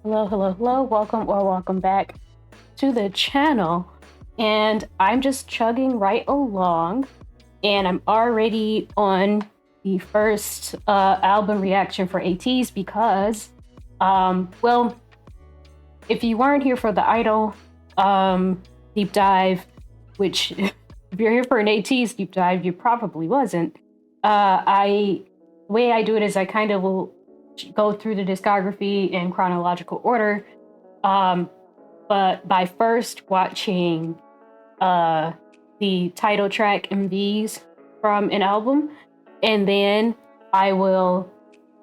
Hello, hello, hello. Welcome or welcome back to the channel. And I'm just chugging right along, and I'm already on the first album reaction for ATEEZ because, well, if you weren't here for the Idol deep dive, which if you're here for an ATEEZ deep dive, you probably wasn't. The way I do it is I kind of will go through the discography in chronological order. But by first watching the title track MVs from an album, and then I will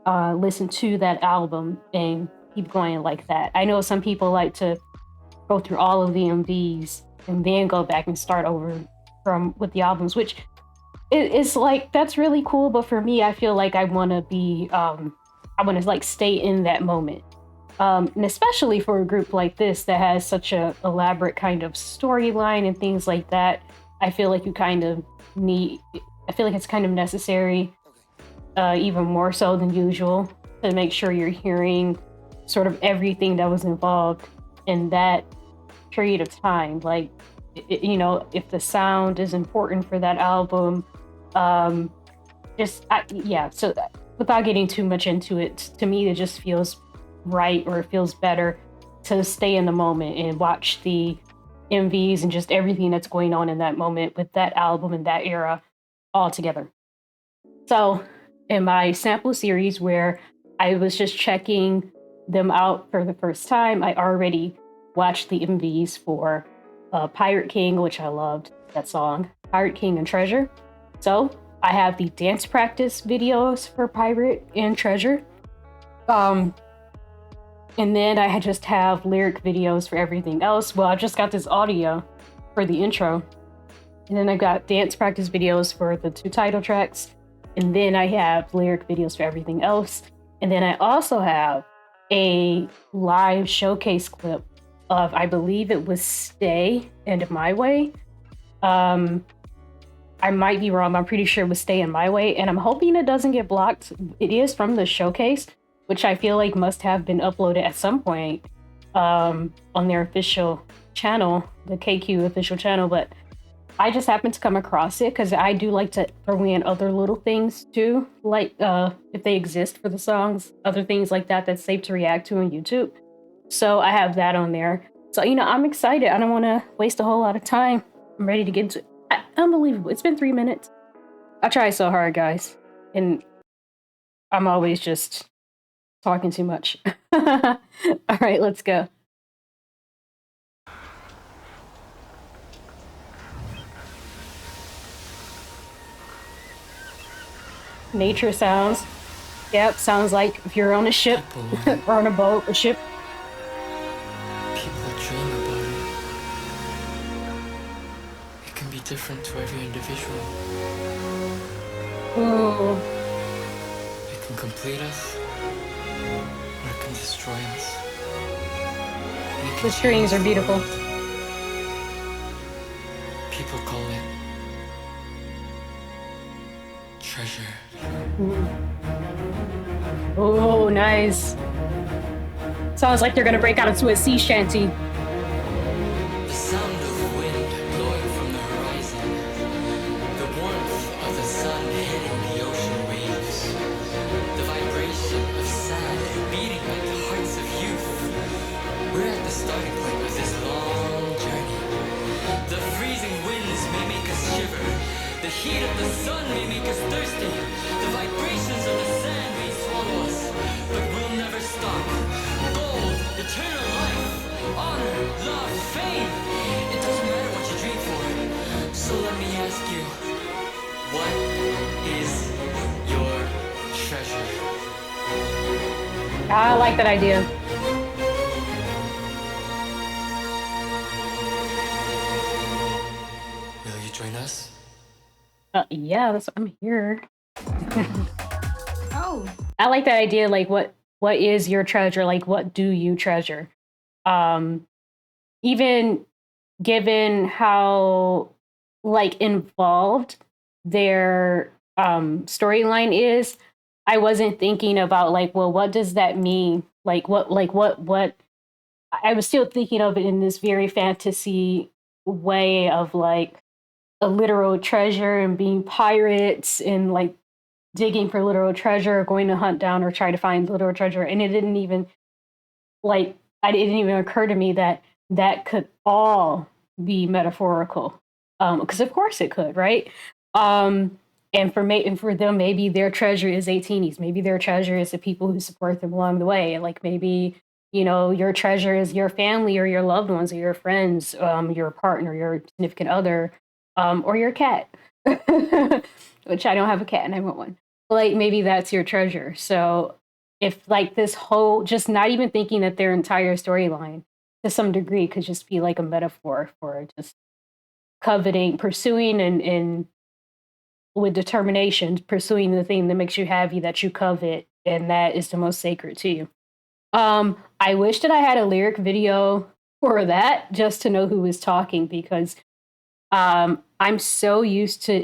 listen to that album and keep going like that. I know some people like to go through all of the MVs and then go back and start over from with the albums, which it's like that's really cool. But for me, I feel like I want to be I want to like stay in that moment. And especially for a group like this that has such a elaborate kind of storyline and things like that, I feel like you kind of need. I feel like it's kind of necessary, even more so than usual, to make sure you're hearing sort of everything that was involved in that period of time. Like, if the sound is important for that album, yeah. So without getting too much into it, to me, it just feels right, or it feels better to stay in the moment and watch the MVs and just everything that's going on in that moment with that album and that era all together. So in my sample series where I was just checking them out for the first time, I already watched the MVs for Pirate King, which I loved that song, Pirate King and Treasure. So I have the dance practice videos for Pirate and Treasure. And then I just have lyric videos for everything else. Well, I just got this audio for the intro. And then I got dance practice videos for the 2 title tracks. And then I have lyric videos for everything else. And then I also have a live showcase clip of, I believe it was Stay and My Way. I might be wrong, but I'm pretty sure it was Stay in My Way. And I'm hoping it doesn't get blocked. It is from the showcase, which I feel like must have been uploaded at some point on their official channel, the KQ official channel. But I just happened to come across it because I do like to throw in other little things too, like if they exist for the songs, other things like that that's safe to react to on YouTube. So I have that on there. So, I'm excited. I don't want to waste a whole lot of time. I'm ready to get into it. Unbelievable. It's been 3 minutes. I try so hard, guys. And I'm always just talking too much. All right, let's go. Nature sounds. Yep, sounds like if you're on a ship or on a boat, a ship. People dream about it. It can be different to every individual. Ooh. It can complete us, or it can destroy us. The strings are beautiful. People call it treasure. Oh, nice. Sounds like they're gonna break out into a sea shanty. The sound of wind blowing from the horizon. The warmth of the sun hitting the ocean waves. The vibration of sand beating like the hearts of youth. We're at the starting point of this long journey. The freezing winds may make us shiver. The heat of the sun may make us thirsty. The vibrations of the sand may swallow us. But we'll never stop. Gold, eternal life, honor, love, fame. It doesn't matter what you dream for. So let me ask you, what is your treasure? I like that idea. Will you join us? Yeah, I'm here. Oh, I like that idea. Like, what is your treasure? Like, what do you treasure? Even given how like involved their storyline is, I wasn't thinking about like, well, what does that mean What I was still thinking of it in this very fantasy way of like a literal treasure and being pirates and like digging for literal treasure, going to hunt down or try to find literal treasure. And it didn't even like I didn't even occur to me that that could all be metaphorical. Because of course it could, right? Um, and for them, maybe their treasure is ATEEZ. Maybe their treasure is the people who support them along the way. Like maybe your treasure is your family or your loved ones or your friends, your partner, your significant other, or your cat. Which I don't have a cat and I want one. Like maybe that's your treasure. So if like this whole just not even thinking that their entire storyline to some degree could just be like a metaphor for just coveting, pursuing and with determination, pursuing the thing that makes you happy that you covet and that is the most sacred to you. I wish that I had a lyric video for that just to know who was talking because I'm so used to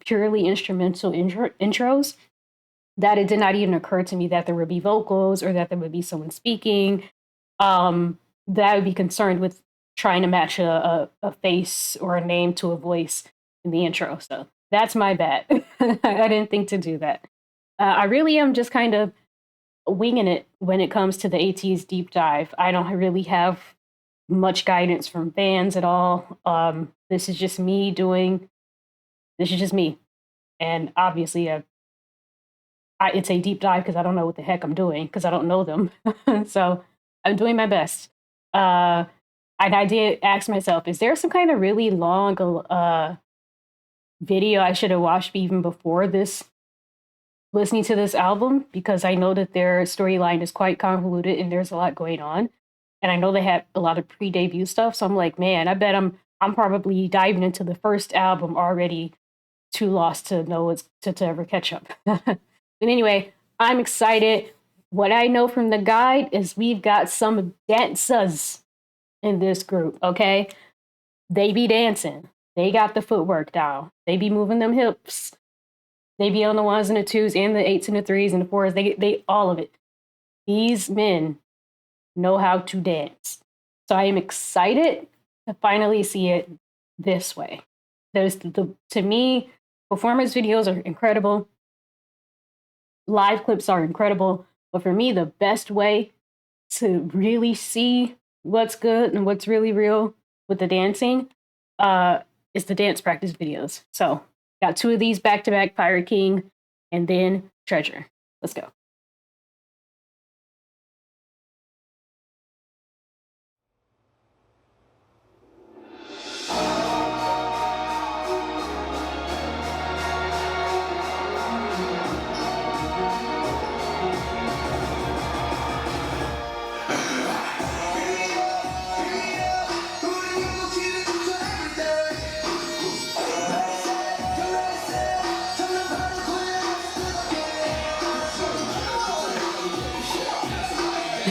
purely instrumental intros that it did not even occur to me that there would be vocals or that there would be someone speaking. That I would be concerned with trying to match a face or a name to a voice in the intro. So that's my bad. I didn't think to do that. I really am just kind of winging it when it comes to the ATEEZ deep dive. I don't really have much guidance from fans at all. This is just me doing. This is just me, and obviously, it's a deep dive because I don't know what the heck I'm doing because I don't know them. So I'm doing my best. And I did ask myself, is there some kind of really long video I should have watched even before this, listening to this album? Because I know that their storyline is quite convoluted and there's a lot going on. And I know they had a lot of pre-debut stuff. So I'm like, man, I bet I'm probably diving into the first album already too lost to know what's to ever catch up. But anyway, I'm excited. What I know from the guide is we've got some dancers in this group, okay? They be dancing. They got the footwork down. They be moving them hips. They be on the ones and the twos and the eights and the threes and the fours. They all of it. These men know how to dance. So I am excited to finally see it this way. To me, performance videos are incredible. Live clips are incredible. But for me, the best way to really see what's good and what's really real with the dancing is the dance practice videos. So got two of these back to back, Pirate King and then Treasure. Let's go.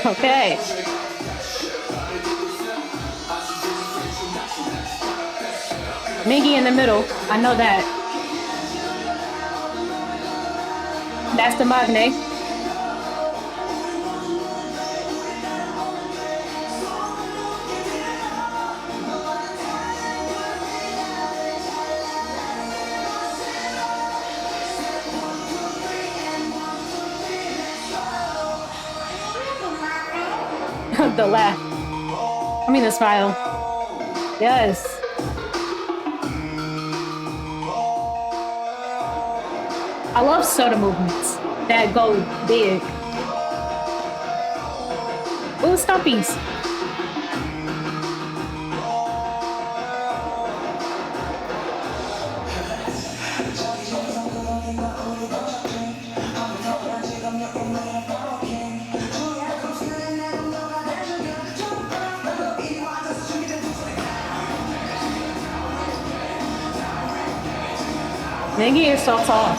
Okay. Miggy in the middle. I know that. That's the Magne. The laugh. I mean the smile. Yes. I love soda movements that go big. Ooh, stompies. Miggy is so tall.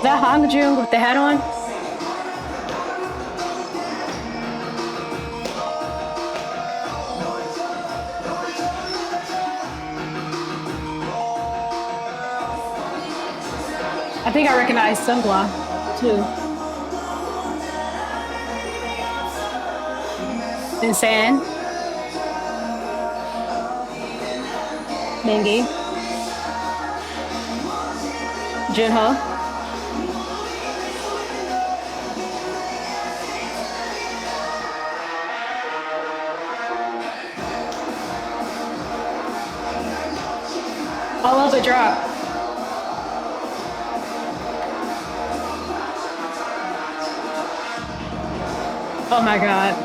Is that Hong Jun with the hat on? I think I recognize Sungwa too. And San, Mingi, Junho. I love the drop. Oh my god.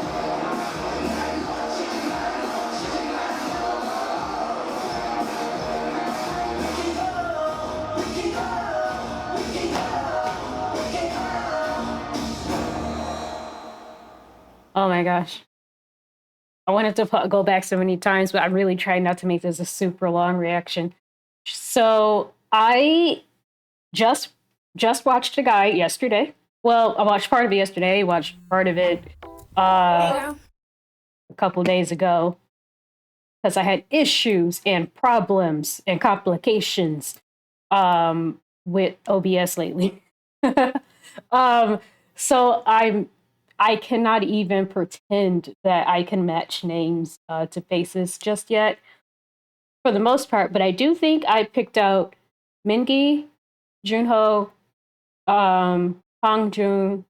Oh my gosh. I wanted to go back so many times, but I really tried not to make this a super long reaction. So I just watched a guy yesterday. Well, I watched part of it yesterday. Watched part of it a couple days ago because I had issues and problems and complications with OBS lately. So I cannot even pretend that I can match names to faces just yet, for the most part. But I do think I picked out Mingi, Junho, Hong Jun,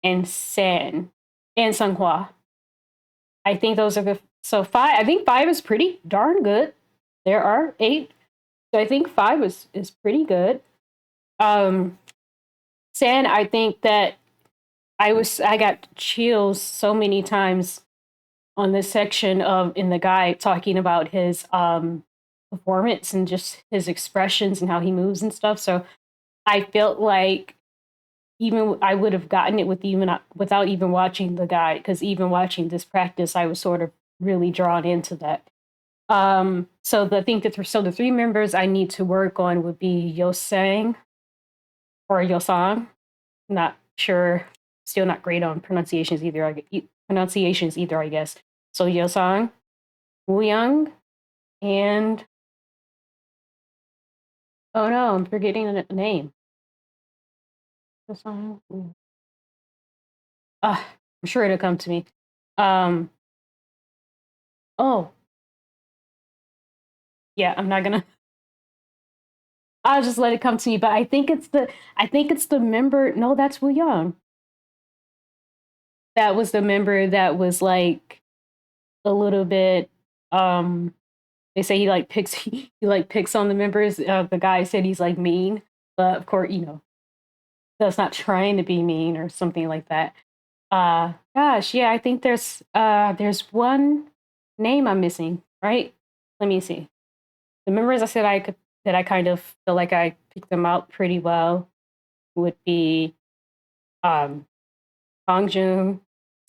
and San, and Sunghwa. I think those are the so five. I think five is pretty darn good. There are eight, so I think five is pretty good. San, I think that I got chills so many times on this section of in the guide talking about his performance and just his expressions and how he moves and stuff. So I felt like even I would have gotten it with even without even watching the guide, because even watching this practice, I was sort of really drawn into that. So I think that the three members I need to work on would be Yosang or Yosang. Not sure. Still not great on pronunciations either. I guess. So Yosang, Wooyoung, and oh no, I'm forgetting the name. Yosang. I'm sure it'll come to me. Oh, yeah, I'm not gonna. I'll just let it come to me. But I think it's the member. No, that's Wooyoung. That was the member that was like a little bit. They say he like picks he like picks on the members. The guy said he's like mean, but of course, that's not trying to be mean or something like that. Gosh, yeah, I think there's one name I'm missing, right? Let me see. The members I said that I kind of feel like I picked them out pretty well would be Hong Jun,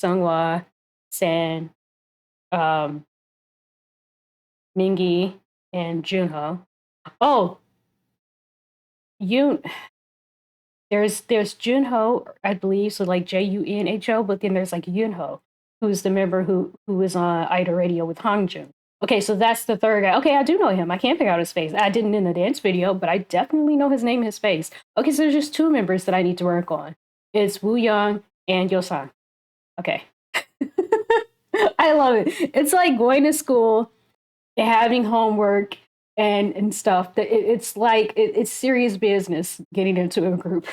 Sunghwa, San, Mingi, and Junho. Oh, Yoon. There's Junho, I believe, so like Junho, but then there's like Yoonho, who's the member who was on Idol Radio with Hangjun. Okay, so that's the third guy. Okay, I do know him. I can't pick out his face. I didn't in the dance video, but I definitely know his name and his face. Okay, so there's just two members that I need to work on. It's Wooyoung and Yosan. Okay. I love it. It's like going to school and having homework and stuff. It's like it's serious business getting into a group.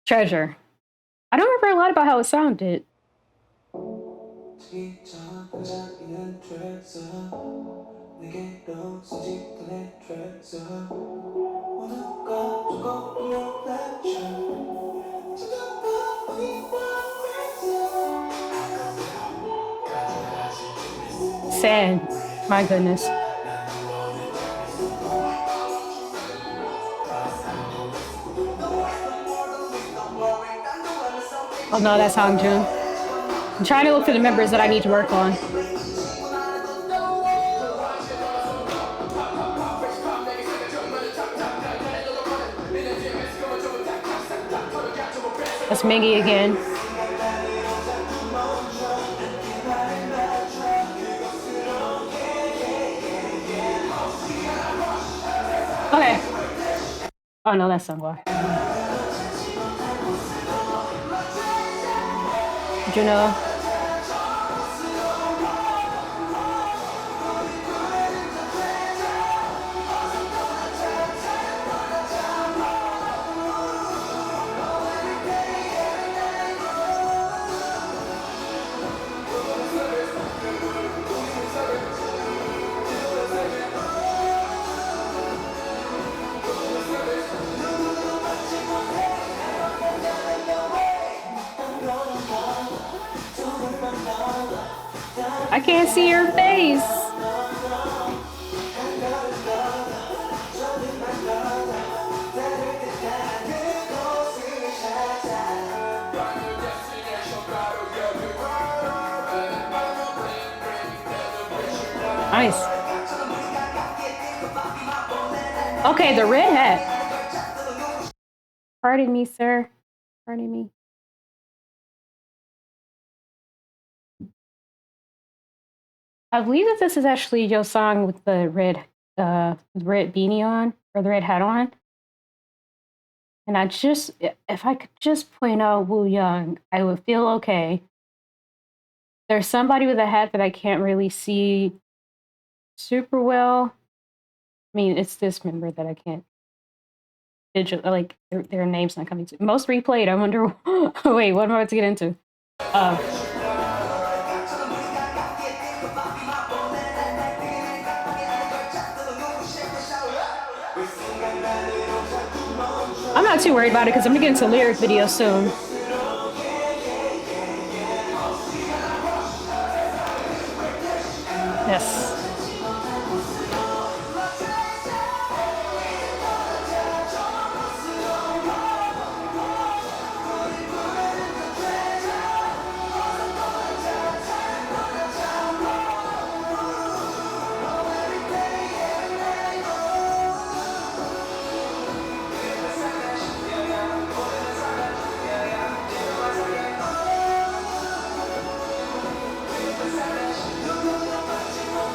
Treasure. I don't remember a lot about how it sounded. Sad. My goodness. Oh no, that's Hangjun. I'm trying to look for the members that I need to work on. Mingy again. Okay. Oh no, that's Sungwa. Juno. I can't see your face. Nice. Okay, the red hat. Pardon me, sir. Pardon me. I believe that this is actually your song with the red beanie on, or the red hat on. And if I could just point out Wu Young, I would feel okay. There's somebody with a hat that I can't really see super well. I mean, it's this member that I can't like their name's not coming to. Most replayed. I wonder. Wait, what am I about to get into? I'm not too worried about it because I'm gonna get into lyric video soon. Yes.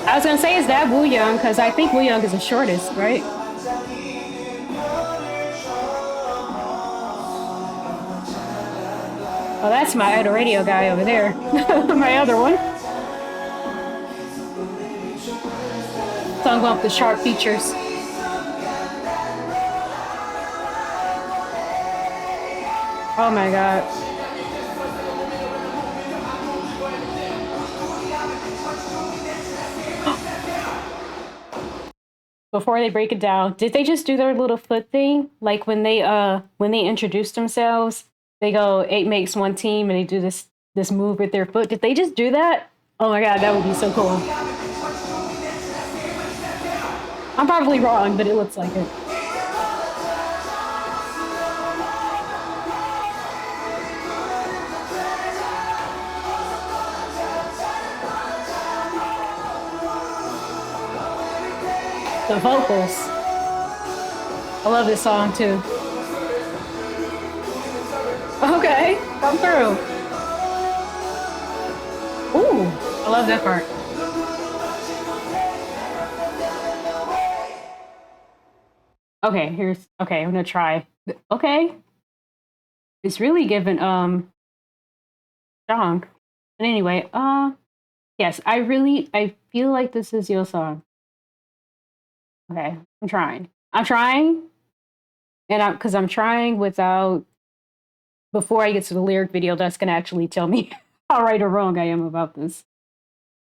I was gonna say, is that Wu Young? Because I think Wu Young is the shortest, right? Oh, that's my Idol Radio guy over there. My other one. Song with the sharp features. Oh my god. Before they break it down, did they just do their little foot thing? Like when they introduce themselves, they go 8 makes 1 team and they do this move with their foot. Did they just do that? Oh my god, that would be so cool. I'm probably wrong, but it looks like it. The vocals. I love this song too. Okay, come through. Ooh, I love that part. Okay, okay, I'm gonna try. Okay. It's really given strong. But anyway, yes, I feel like this is your song. Okay, I'm trying. And because I'm trying without, before I get to the lyric video, that's gonna actually tell me how right or wrong I am about this.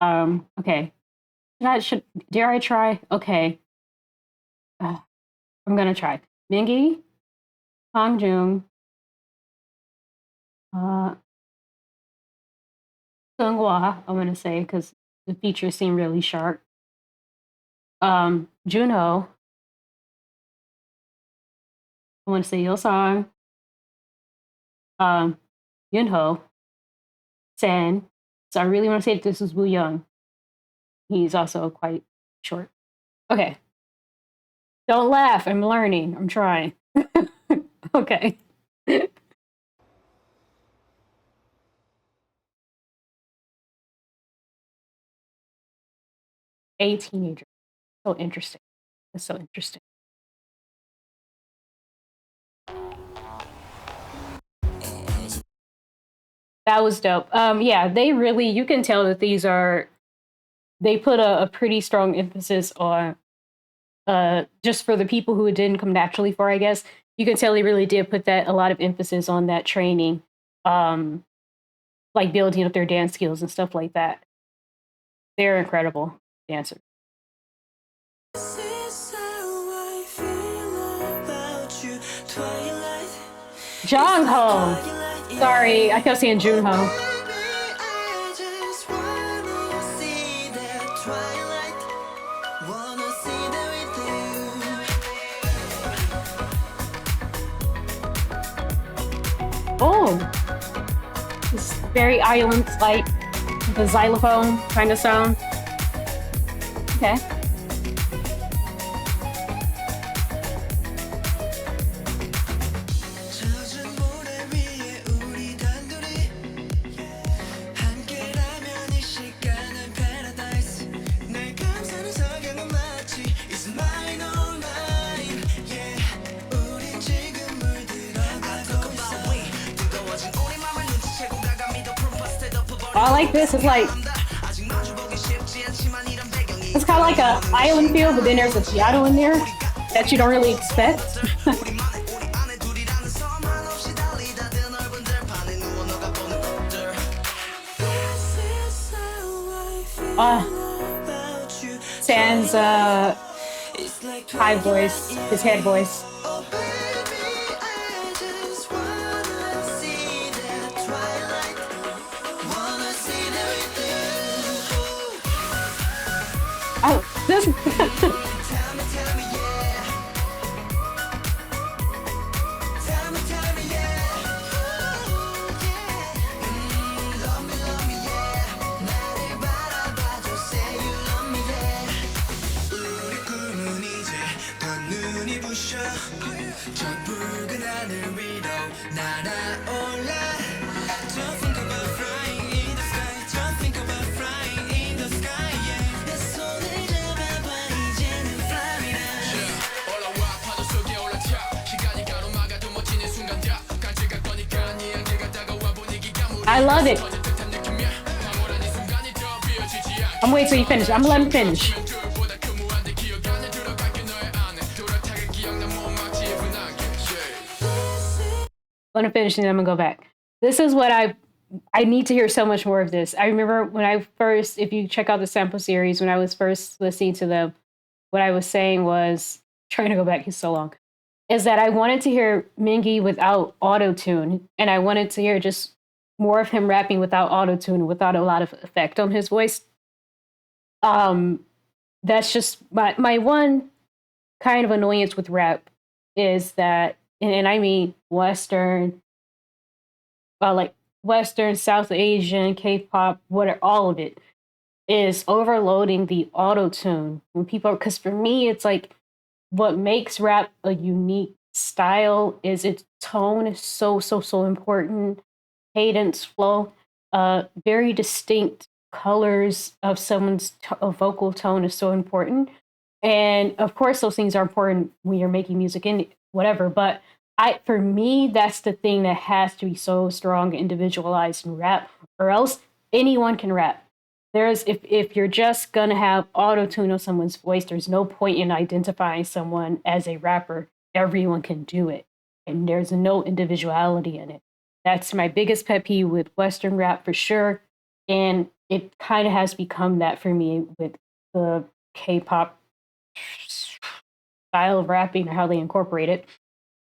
Okay. Dare I try? Okay. I'm gonna try. Mingy, Hongjung, Seunghwa, I'm gonna say, because the features seem really sharp. Junho, I want to say Yeosang, Yunho, Sen. So I really want to say that this is Woo Young. He's also quite short. Okay. Don't laugh. I'm learning. I'm trying. Okay. a teenager. So interesting. It's so interesting. That was dope. Yeah, they really, you can tell that they put a pretty strong emphasis on, just for the people who it didn't come naturally for, I guess. You can tell they really did put a lot of emphasis on that training, um, like building up their dance skills and stuff like that. They're incredible dancers. Jung Ho. Sorry, I kept saying Junho. Oh, it's very island like the xylophone kind of sound. Okay. I like this. It's like it's kind of like a island feel, but then there's a piano in there that you don't really expect. Sans high voice, his head voice. Oh, this. I love it. I'm waiting till you finish. I'm gonna let him finish. Let him finish and then I'm gonna go back. This is what I need to hear so much more of this. I remember when I first, if you check out the sample series, when I was first listening to them, what I was saying was, trying to go back, he's so long, is that I wanted to hear Mingy without auto tune, and I wanted to hear just more of him rapping without auto tune, without a lot of effect on his voice. That's just my one kind of annoyance with rap is that, and I mean Western, like Western, South Asian, K-pop, what all of it is overloading the auto tune when people. Because for me, it's like what makes rap a unique style is its tone is so important. Cadence, flow, very distinct colors of someone's vocal tone is so important. And of course, those things are important when you're making music and whatever. But for me, that's the thing that has to be so strong, individualized in rap, or else anyone can rap. If you're just gonna have auto tune on someone's voice, there's no point in identifying someone as a rapper. Everyone can do it, and there's no individuality in it. That's my biggest pet peeve with Western rap for sure, and it kind of has become that for me with the K-pop style of rapping or how they incorporate it.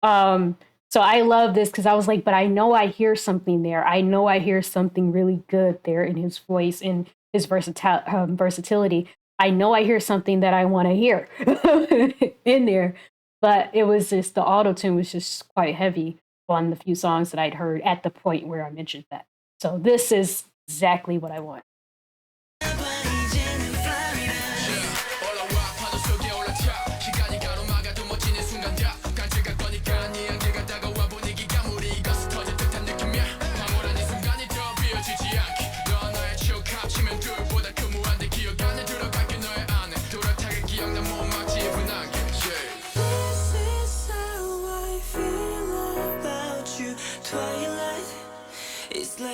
So I love this because I was like, but I know I hear something there. I know I hear something really good there in his voice and his versatility. I know I hear something that I want to hear in there. But it was just the auto tune was just quite heavy on the few songs that I'd heard at the point where I mentioned that. So this is exactly what I want.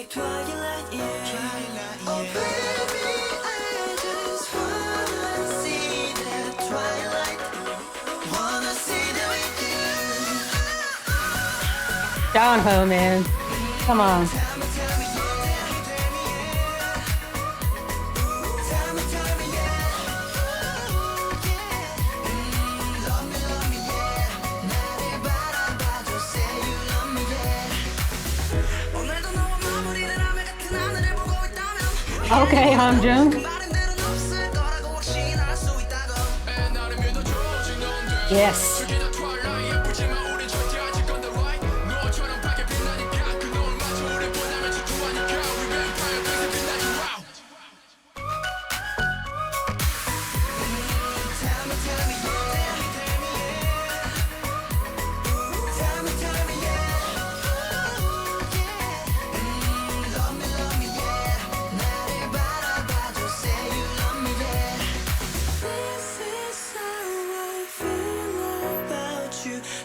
like twilight, yeah. Oh baby, I just wanna see that twilight. Wanna see that with you. Down home, man. Come on. Okay, Hamjung. Yes.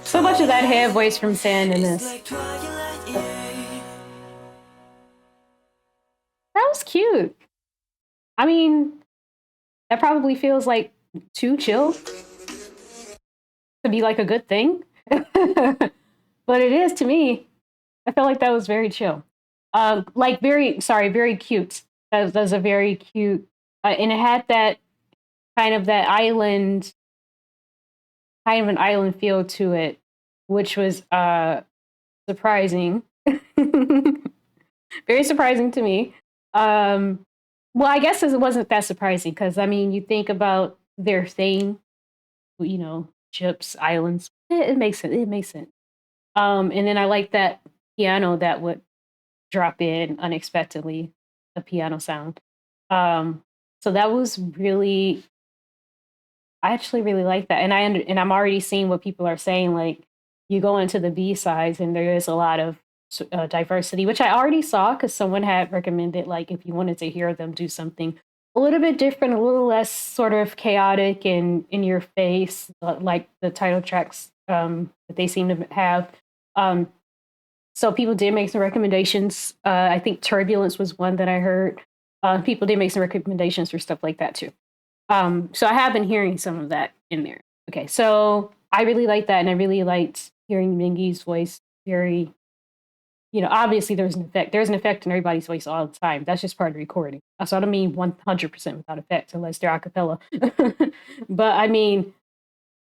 So much of that hair voice from Sand in this. That was cute. I mean, that probably feels like too chill to be like a good thing. But it is to me. I felt like that was very chill. Like very cute. That was a very cute, and it had that kind of that island, kind of an island feel to it, which was surprising. Very surprising to me. Well, I guess it wasn't that surprising because I mean, you think about their thing, you know, ships, islands. It makes sense. It makes sense. And then I like that piano that would drop in unexpectedly, the piano sound. So that was really, I actually really like that, and and I'm already seeing what people are saying. Like, you go into the B sides, and there is a lot of diversity, which I already saw because someone had recommended, like, if you wanted to hear them do something a little bit different, a little less sort of chaotic and in your face, like the title tracks that they seem to have. So people did make some recommendations. I think Turbulence was one that I heard. People did make some recommendations for stuff like that too. So I have been hearing some of that in there. Okay, so I really like that, and I really liked hearing Mingi's voice. Very, you know, obviously there's an effect. There's an effect in everybody's voice all the time. That's just part of the recording. So I don't mean 100% without effect, unless they're a cappella. But I mean,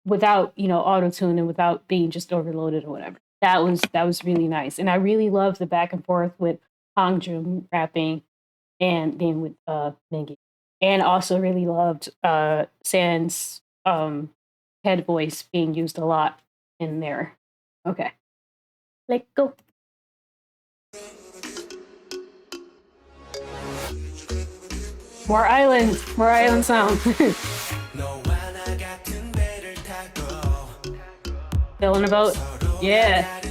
without, you know, auto tune and without being just overloaded or whatever. That was really nice, and I really love the back and forth with Hangjun rapping, and then with Mingi, and also really loved San's head voice being used a lot in there. Okay, let's go. More island sound. Still in a boat. Yeah.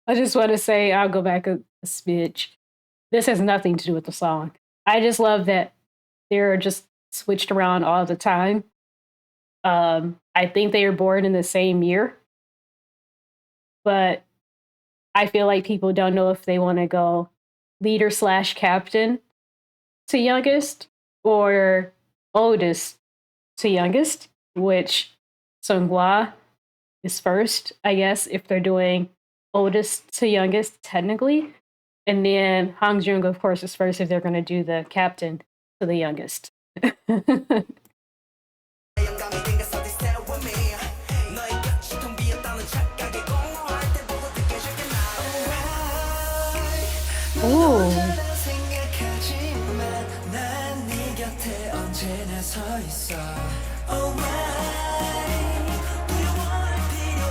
I just want to say, I'll go back a smidge. This has nothing to do with the song. I just love that they're just switched around all the time. I think they were born in the same year, but I feel like people don't know if they want to go leader slash captain to youngest or oldest to youngest, which Seonghwa is first, I guess, if they're doing oldest to youngest technically. And then Hangjung, of course, is first if they're going to do the captain to the youngest. Ooh.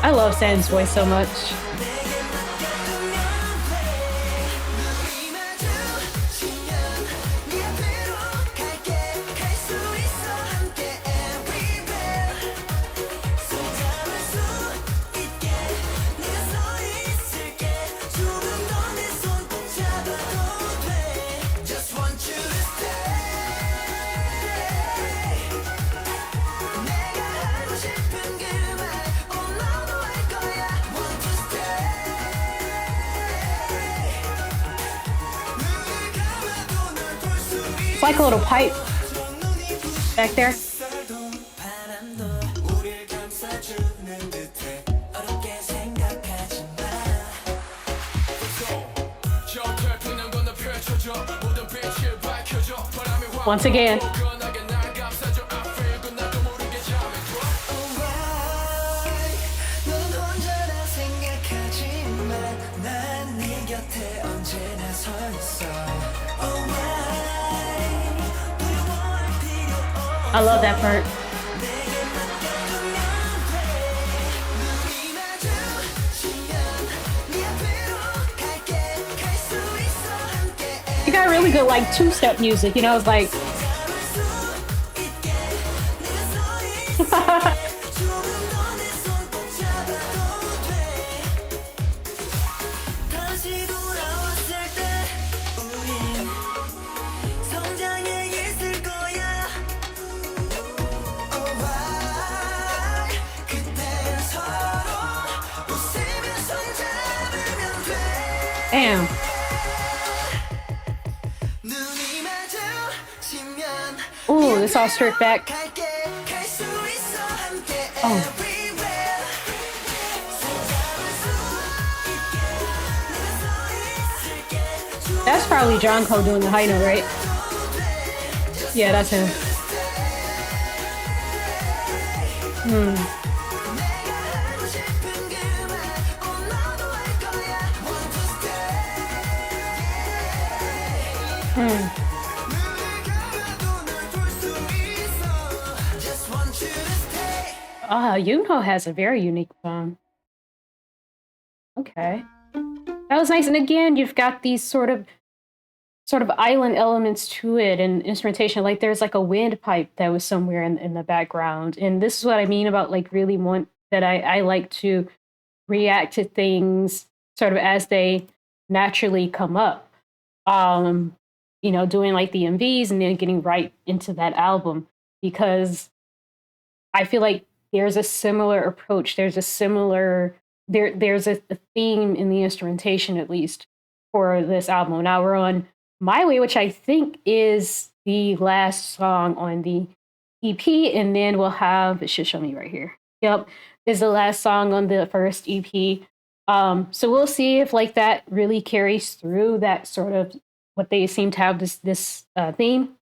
I love Sam's voice so much. like a little pipe back there. Once again. I love that part. You got really good like two-step music, you know, it's like damn. Ooh, it's all stripped back. Oh. That's probably Jungkook doing the high note, right? Yeah, that's him. Yoonho has a very unique song. Okay. That was nice. And again, you've got these sort of island elements to it and instrumentation. Like there's like a windpipe that was somewhere in the background. And this is what I mean about like really want that I like to react to things sort of as they naturally come up. You know, doing like the MVs and then getting right into that album because I feel like there's a similar approach. There's a similar there's a theme in the instrumentation at least for this album. Now we're on My Way, which I think is the last song on the EP, and then we'll have it should show me right here. Yep, is the last song on the first EP. So we'll see if like that really carries through that sort of what they seem to have this theme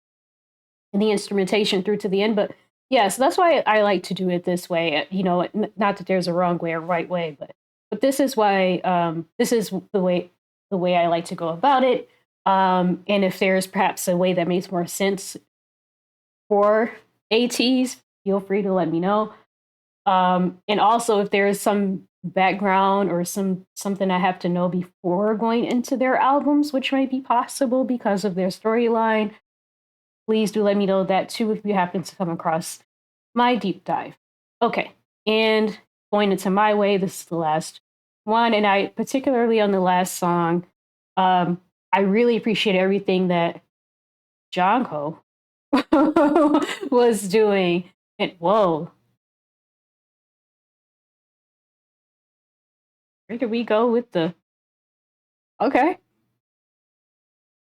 and the instrumentation through to the end. But yeah, so that's why I like to do it this way. You know, not that there's a wrong way or right way, but this is why this is the way I like to go about it. And if there's perhaps a way that makes more sense for ATEEZ, feel free to let me know. And also if there is some background or something I have to know before going into their albums, which might be possible because of their storyline, please do let me know that too if you happen to come across my deep dive. Okay, and going into My Way, this is the last one, and I particularly on the last song, I really appreciate everything that Jungkook was doing. And whoa, where did we go with the? Okay,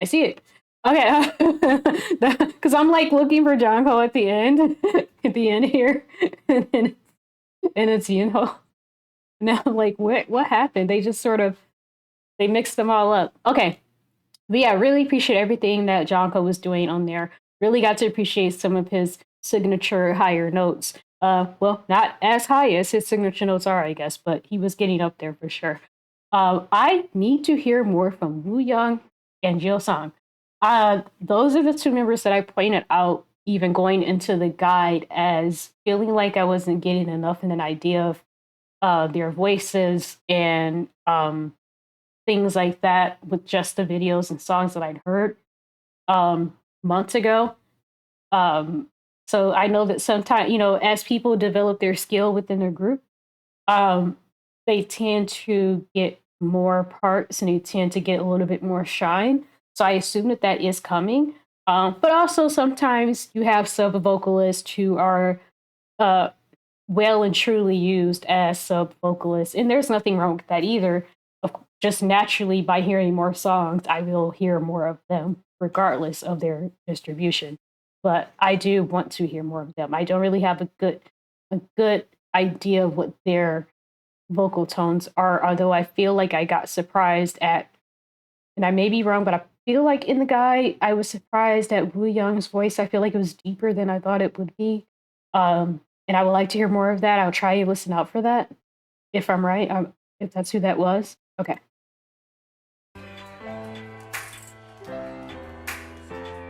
I see it. Okay, because I'm like looking for Jungkook at the end, at the end here, and it's Yunho. Now I'm like, what happened? They just sort of they mixed them all up. Okay, but yeah, really appreciate everything that Jungkook was doing on there. Really got to appreciate some of his signature higher notes. Well, not as high as his signature notes are, I guess, but he was getting up there for sure. I need to hear more from Woo Young and Jil Sang. Those are the two members that I pointed out even going into the guide as feeling like I wasn't getting enough in an idea of their voices and things like that with just the videos and songs that I'd heard months ago. So I know that sometimes, you know, as people develop their skill within their group, they tend to get more parts and they tend to get a little bit more shine. So I assume that that is coming. But also sometimes you have sub vocalists who are well and truly used as sub vocalists. And there's nothing wrong with that either. Just naturally, by hearing more songs, I will hear more of them regardless of their distribution. But I do want to hear more of them. I don't really have a good idea of what their vocal tones are, although I feel like I got surprised at, and I may be wrong, but I feel like in the guy, I was surprised at Wu Young's voice. I feel like it was deeper than I thought it would be. And I would like to hear more of that. I'll try to listen out for that if I'm right, if that's who that was. Okay.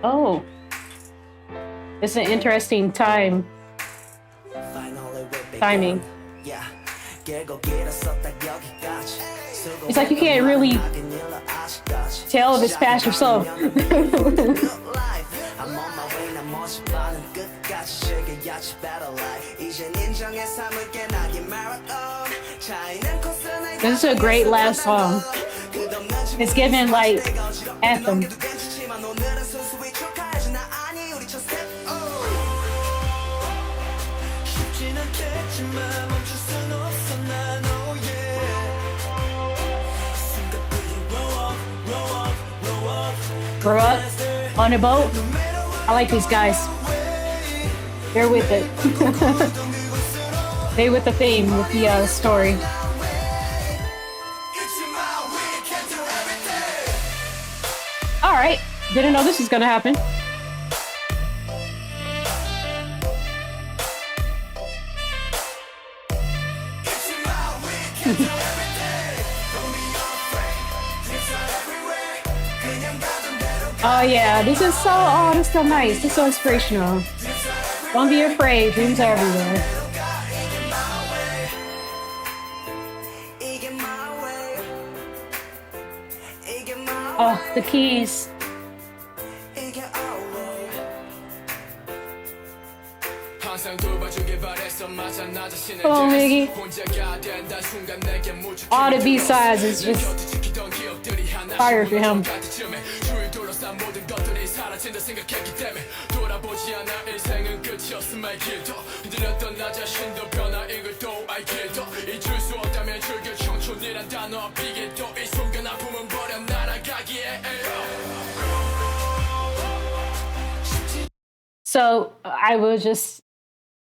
Oh, it's an interesting timing. It's like you can't really tell if it's past or slow. This is a great last song. It's given like anthem. Grow up on a boat. I like these guys. They're with it. They with the theme, with the story. All right. Didn't know this was gonna happen. Oh yeah, this is so nice. This is so inspirational. Don't be afraid, dreams are everywhere. Oh, the keys. Oh, Miggy. All the B-sides is just fire for him. So I was just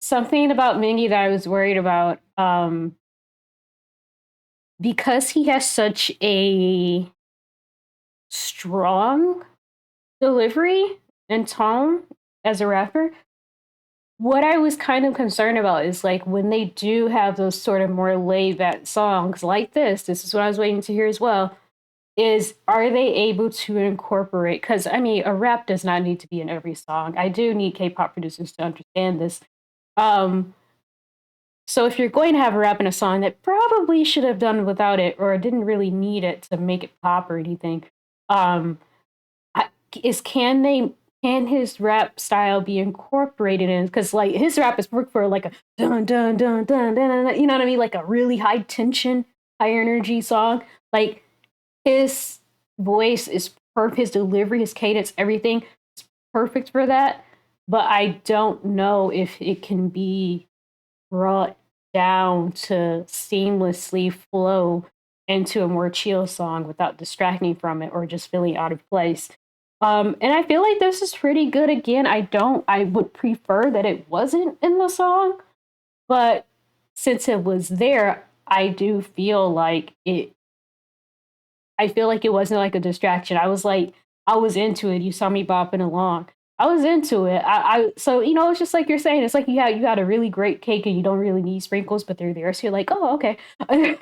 something about Mingy that I was worried about, because he has such a strong delivery and tone as a rapper. What I was kind of concerned about is like when they do have those sort of more laid back songs like this is what I was waiting to hear as well, is are they able to incorporate, because I mean a rap does not need to be in every song. I do need K-pop producers to understand this. So if you're going to have a rap in a song that probably should have done without it or didn't really need it to make it pop or anything, can his rap style be incorporated in? Because like his rap is work for like a dun dun dun dun dun dun, you know what I mean, like a really high tension, high energy song. Like his voice is perfect, his delivery, his cadence, everything is perfect for that. But I don't know if it can be brought down to seamlessly flow into a more chill song without distracting from it or just feeling out of place. And I feel like this is pretty good. Again, I would prefer that it wasn't in the song, but since it was there, I do feel like I feel like it wasn't like a distraction. I was into it. You saw me bopping along. I was into it. So it's just like you're saying. It's like you got a really great cake and you don't really need sprinkles, but they're there. So you're like, oh, okay. It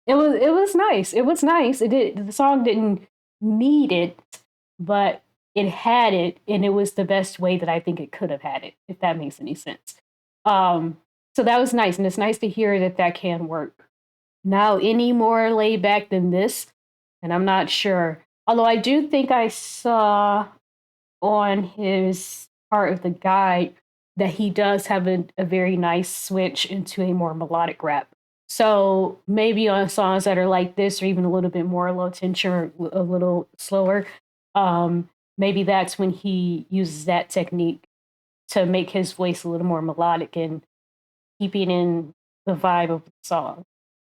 was nice. It was nice. The song didn't need it, but it had it, and it was the best way that I think it could have had it, if that makes any sense. So that was nice, and it's nice to hear that can work. Now, any more laid back than this, and I'm not sure. Although I do think I saw on his part of the guide that he does have a very nice switch into a more melodic rap. So maybe on songs that are like this, or even a little bit more low tension or a little slower, maybe that's when he uses that technique to make his voice a little more melodic and keeping in the vibe of the song.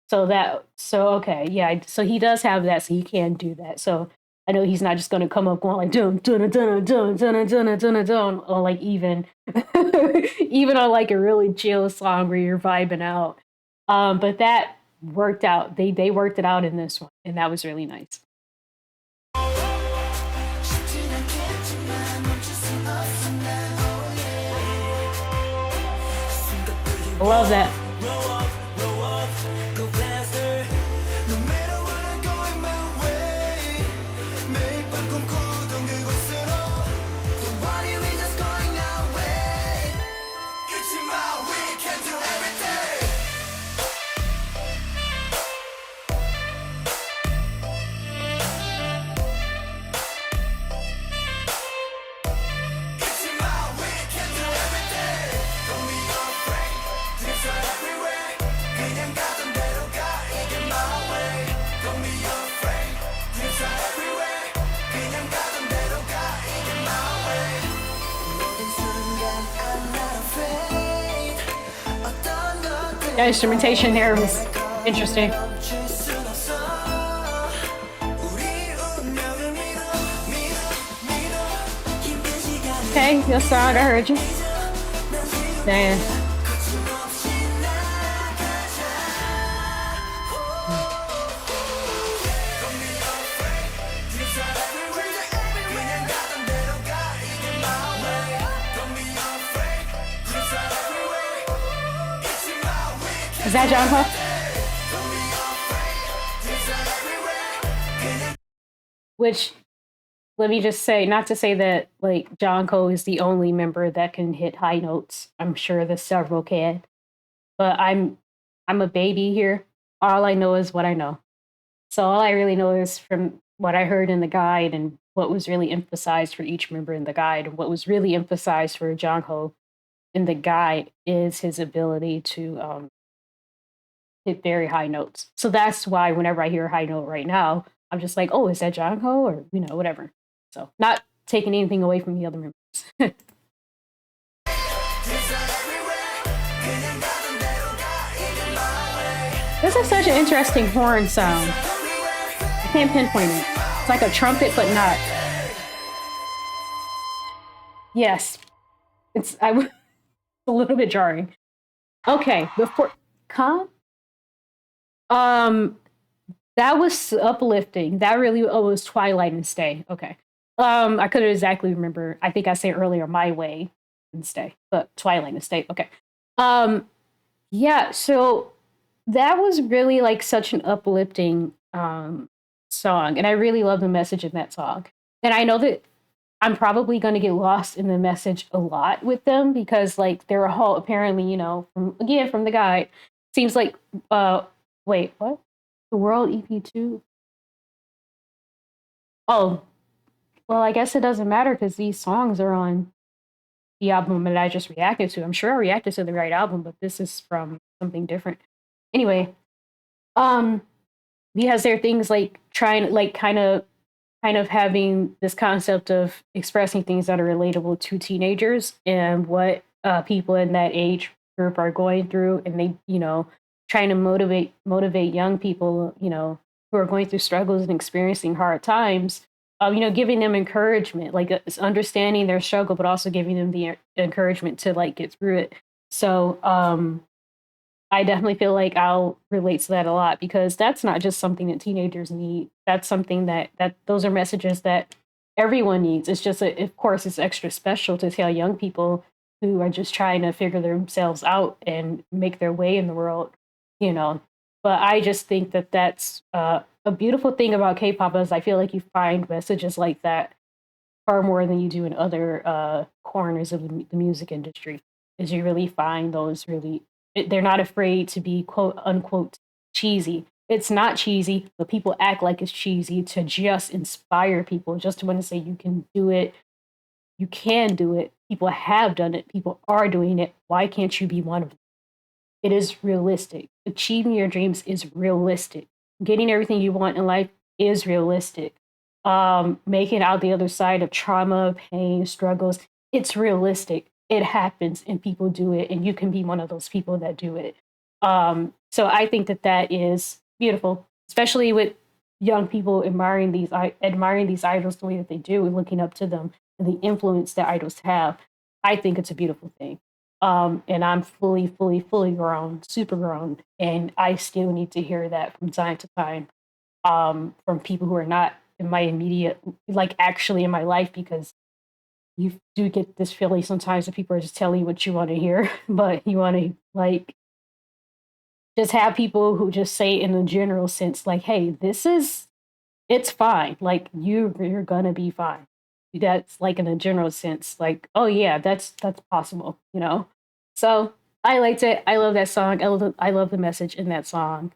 So okay, yeah. So he does have that, so he can do that. So I know he's not just gonna come up going like dun dun dun dun dun dun dun dun, or like even even on like a really chill song where you're vibing out. But that worked out. They worked it out in this one, and that was really nice. I love that. The instrumentation there was interesting. Okay, your song, I heard you. Damn. Is that John Hook? Which, let me just say, not to say that like John Cole is the only member that can hit high notes. I'm sure the several can, but I'm a baby here. All I know is what I know. So all I really know is from what I heard in the guide and what was really emphasized for each member in the guide. And what was really emphasized for John Ho in the guide is his ability to hit very high notes. So that's why whenever I hear a high note right now, I'm just like, oh, is that John Ho or whatever. So not taking anything away from the other members. This is such an interesting horn sound. I can't pinpoint it. It's like a trumpet, but not. Yes, it's a little bit jarring. Okay, before calm. Um, that was uplifting. That really was Twilight and Stay. Okay. I couldn't exactly remember. I think I said earlier My Way and Stay, but Twilight and Stay. Okay. Um, yeah, so that was really like such an uplifting song, and I really love the message in that song. And I know that I'm probably going to get lost in the message a lot with them because like they're all apparently, from the guide, seems like wait, what? The World EP2? Oh, well, I guess it doesn't matter because these songs are on the album that I just reacted to. I'm sure I reacted to the right album, but this is from something different. Anyway, um, because there are things like trying, like, kind of having this concept of expressing things that are relatable to teenagers and what people in that age group are going through, and they, trying to motivate young people, who are going through struggles and experiencing hard times. Giving them encouragement, like understanding their struggle, but also giving them the encouragement to like get through it. So I definitely feel like I'll relate to that a lot because that's not just something that teenagers need. That's something that those are messages that everyone needs. It's just, of course, it's extra special to tell young people who are just trying to figure themselves out and make their way in the world, you know. But I just think that that's a beautiful thing about K-pop is I feel like you find messages like that far more than you do in other corners of the music industry. Is you really find those really they're not afraid to be quote unquote cheesy. It's not cheesy, but people act like it's cheesy to just inspire people, just to want to say you can do it, you can do it. People have done it, people are doing it. Why can't you be one of them? It is realistic. Achieving your dreams is realistic. Getting everything you want in life is realistic. Making it out the other side of trauma, pain, struggles, it's realistic. It happens and people do it, and you can be one of those people that do it. So I think that that is beautiful, especially with young people admiring these idols the way that they do and looking up to them and the influence that idols have. I think it's a beautiful thing. And I'm fully grown, super grown, and I still need to hear that from time to time, from people who are not in my immediate, like actually in my life, because you do get this feeling sometimes that people are just telling you what you want to hear, but you want to like just have people who just say in a general sense, like, "Hey, it's fine. Like you're gonna be fine." That's like in a general sense, like, "Oh yeah, that's possible," you know. So I liked it. I love that song. I love the message in that song.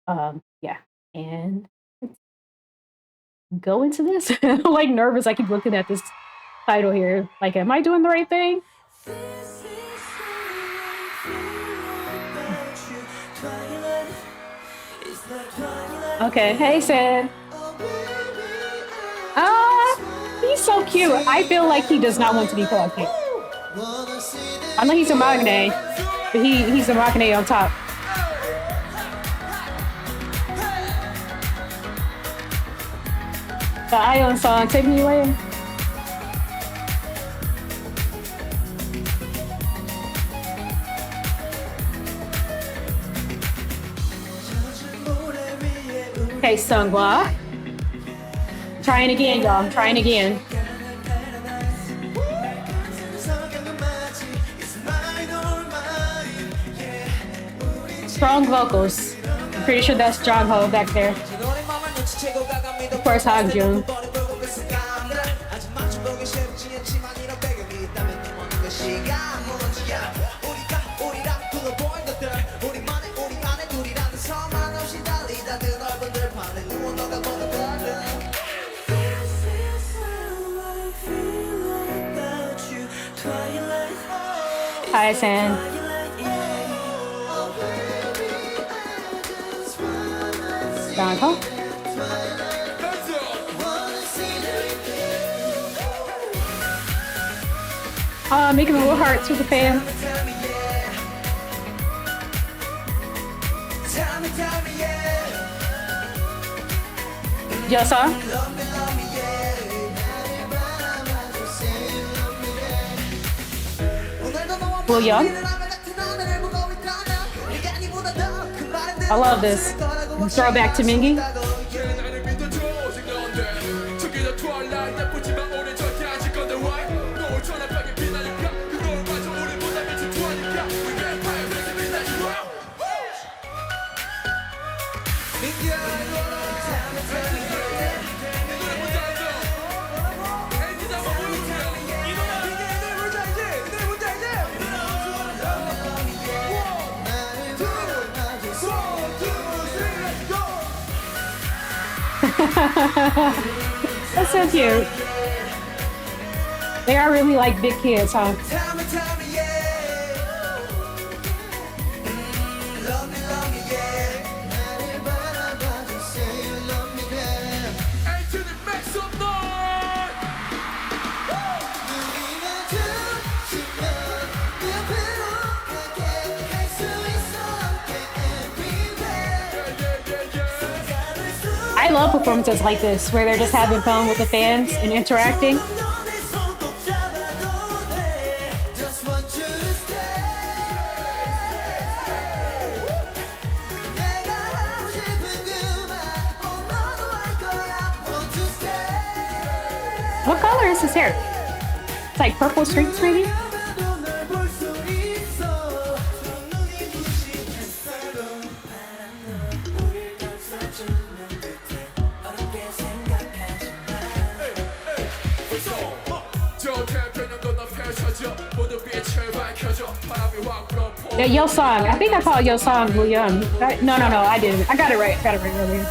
Yeah, and go into this. I'm like nervous. I keep looking at this title here. Like, am I doing the right thing? Okay, hey Sid. He's so cute. I feel like he does not want to be called cute. I know he's a Magne, but he's a Magne on top. The Ion song, Take Me Away. Okay, Sungwa. Trying again, y'all. Trying again. Strong vocals. I'm pretty sure that's Jongho back there. Of course, Hangjun. Hi, San. Jongho. Making little hearts with the fans. Yosa. Will Young. I love this. Throwback to Mingi. That's so cute. They are really like big kids, huh? I love performances like this, where they're just having fun with the fans and interacting. What color is his hair? It's like purple streaks, maybe? Yeah, Yo Song. I think I called Yo Song William. No, I didn't. I got it right. Earlier.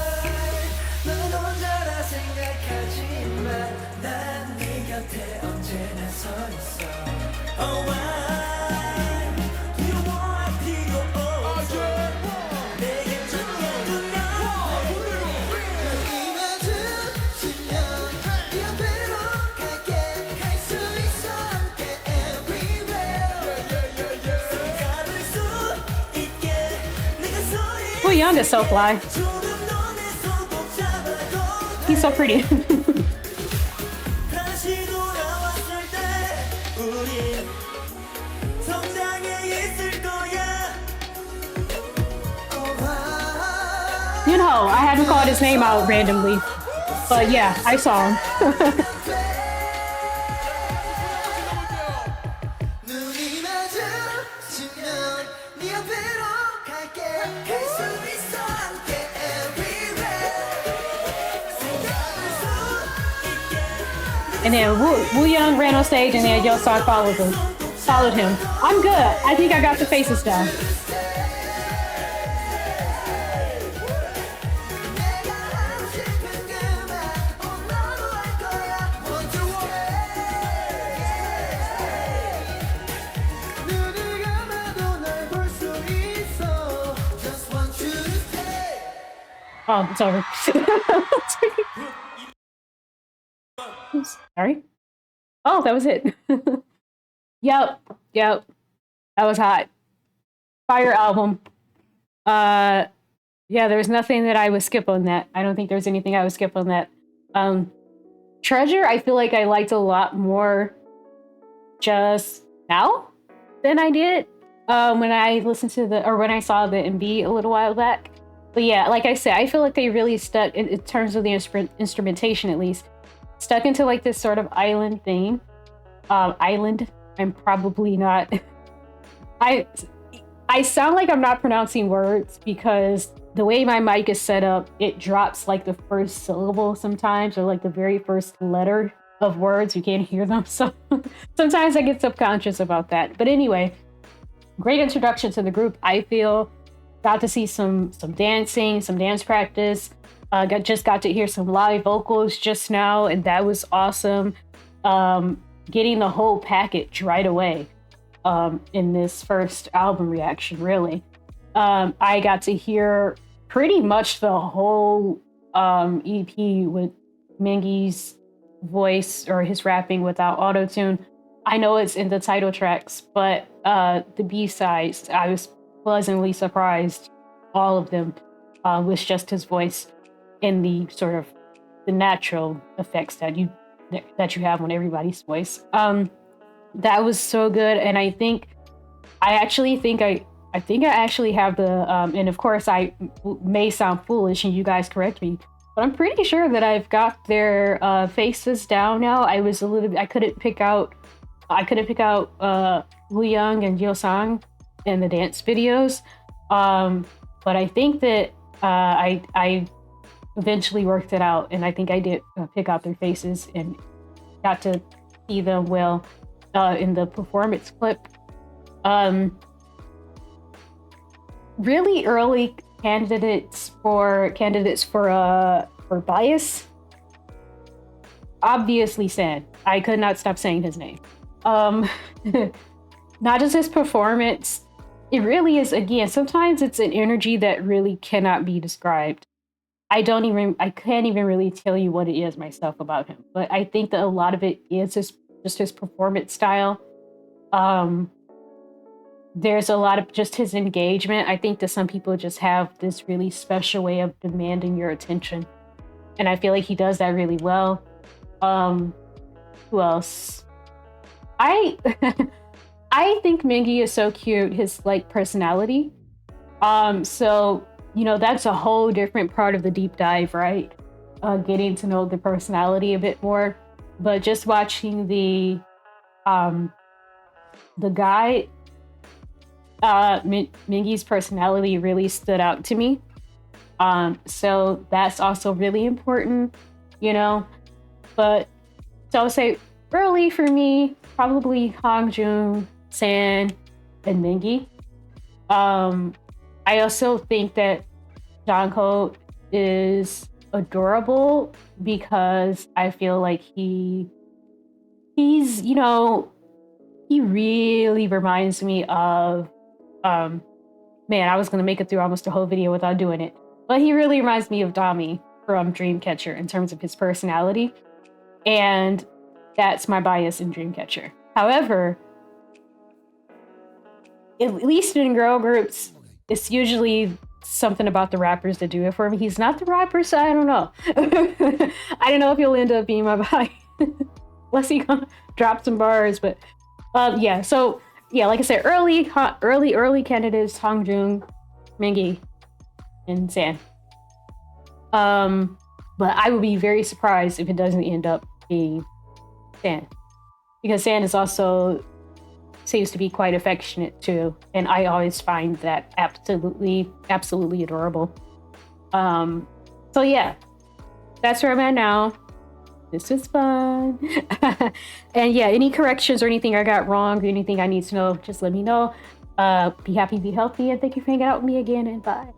Young is so fly. He's so pretty. 다시 돌아왔을 때 우린 성장해 있을 거야. You know, I haven't called his name out randomly. But yeah, I saw him. 눈이 마주치면 네 앞으로 갈게. 갈 수 있어 함께 everywhere. 생각할 수 있게. And then Woo Young ran on stage, and then Yo Song followed him. I'm good. I think I got the faces down. 내가 하고 싶은 그만 너도 할 거야. Want to 눈을 감아도 날 볼 수 있어. Just want you to stay. Oh, it's over. Sorry. Oh, that was it. Yep. That was hot. Fire album. Yeah, there's nothing that I would skip on that. I don't think there's anything I would skip on that. Treasure, I feel like I liked a lot more just now than I did when I listened to when I saw the MV a little while back. But yeah, like I said, I feel like they really stuck in terms of the instrumentation, at least, stuck into like this sort of island thing. Island. I'm probably not. I sound like I'm not pronouncing words because the way my mic is set up, it drops like the first syllable sometimes, or like the very first letter of words. You can't hear them. So sometimes I get subconscious about that. But anyway, great introduction to the group, I feel. Got to see some dancing, some dance practice. Just got to hear some live vocals just now, and that was awesome. Getting the whole package right away in this first album reaction, really. I got to hear pretty much the whole EP with Mingy's voice, or his rapping without auto-tune. I know it's in the title tracks, but the B-sides, I was pleasantly surprised, all of them, with just his voice and the sort of the natural effects that you have on everybody's voice. That was so good, and I think I actually have the and of course I may sound foolish and you guys correct me, but I'm pretty sure that I've got their faces down now. I couldn't pick out Woo Young and Yo Sang in the dance videos, but I think that I eventually worked it out, and I think I did pick out their faces and got to see them well in the performance clip. Really early candidates for bias. Obviously, San. I could not stop saying his name. Not just his performance. It really is. Again, sometimes it's an energy that really cannot be described. I can't even really tell you what it is myself about him, but I think that a lot of it is just his performance style. There's a lot of just his engagement. I think that some people just have this really special way of demanding your attention, and I feel like he does that really well. Who else? I think Mingy is so cute. His like personality. So that's a whole different part of the deep dive, right? Getting to know the personality a bit more. But just watching the guy, Mingy's personality really stood out to me. So that's also really important, But so I would say early for me, probably Hongjoong, San, and Mingy. I also think that Jungkook is adorable because I feel like he's he really reminds me of man, I was gonna make it through almost a whole video without doing it, but he really reminds me of Dami from Dreamcatcher in terms of his personality, and that's my bias in Dreamcatcher. However, at least in girl groups, it's usually something about the rappers to do it for me. He's not the rapper, so I don't know. I don't know if he'll end up being my guy. Unless he drop some bars, but yeah. So yeah, like I said, early candidates: Hongjung, Mingi, and San. But I would be very surprised if it doesn't end up being San, because San is also seems to be quite affectionate too, and I always find that absolutely adorable. So yeah, that's where I'm at now. This is fun. And yeah, any corrections or anything I got wrong, anything I need to know, just let me know. Be happy, be healthy, and thank you for hanging out with me again, and bye.